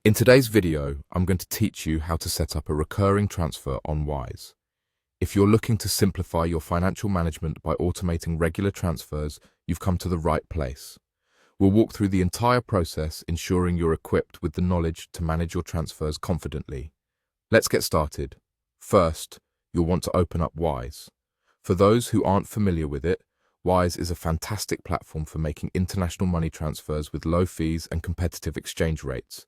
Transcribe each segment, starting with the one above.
In today's video, I'm going to teach you how to set up a recurring transfer on Wise. If you're looking to simplify your financial management by automating regular transfers, you've come to the right place. We'll walk through the entire process, ensuring you're equipped with the knowledge to manage your transfers confidently. Let's get started. First, you'll want to open up Wise. For those who aren't familiar with it, Wise is a fantastic platform for making international money transfers with low fees and competitive exchange rates.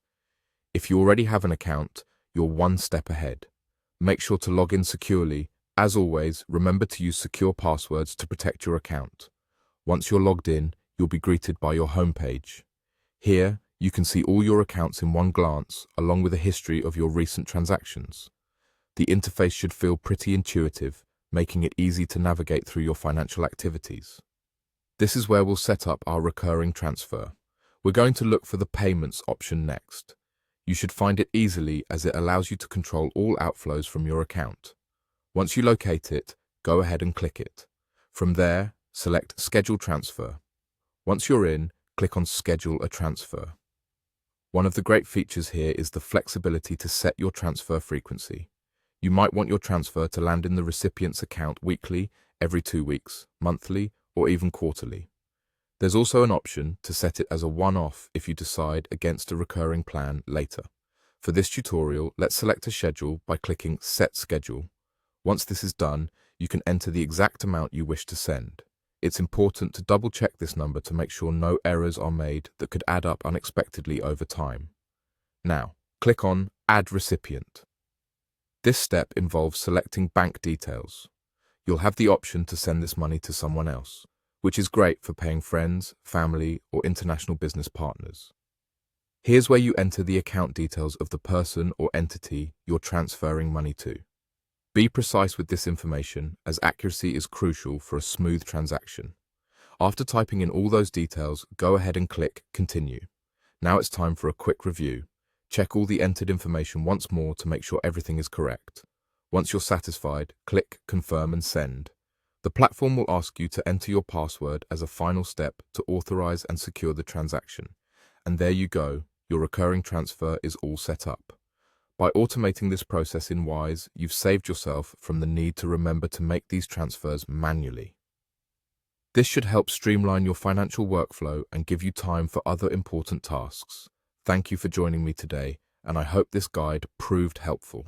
If you already have an account, you're one step ahead. Make sure to log in securely. As always, remember to use secure passwords to protect your account. Once you're logged in, you'll be greeted by your homepage. Here, you can see all your accounts in one glance, along with a history of your recent transactions. The interface should feel pretty intuitive, making it easy to navigate through your financial activities. This is where we'll set up our recurring transfer. We're going to look for the payments option next. You should find it easily as it allows you to control all outflows from your account. Once you locate it, go ahead and click it. From there, select Schedule Transfer. Once you're in, click on Schedule a Transfer. One of the great features here is the flexibility to set your transfer frequency. You might want your transfer to land in the recipient's account weekly, every 2 weeks, monthly, or even quarterly. There's also an option to set it as a one-off if you decide against a recurring plan later. For this tutorial, let's select a schedule by clicking Set Schedule. Once this is done, you can enter the exact amount you wish to send. It's important to double-check this number to make sure no errors are made that could add up unexpectedly over time. Now, click on Add Recipient. This step involves selecting bank details. You'll have the option to send this money to someone else, which is great for paying friends, family, or international business partners. Here's where you enter the account details of the person or entity you're transferring money to. Be precise with this information, as accuracy is crucial for a smooth transaction. After typing in all those details, go ahead and click Continue. Now it's time for a quick review. Check all the entered information once more to make sure everything is correct. Once you're satisfied, click Confirm and Send. The platform will ask you to enter your password as a final step to authorize and secure the transaction. And there you go, your recurring transfer is all set up. By automating this process in Wise, you've saved yourself from the need to remember to make these transfers manually. This should help streamline your financial workflow and give you time for other important tasks. Thank you for joining me today, and I hope this guide proved helpful.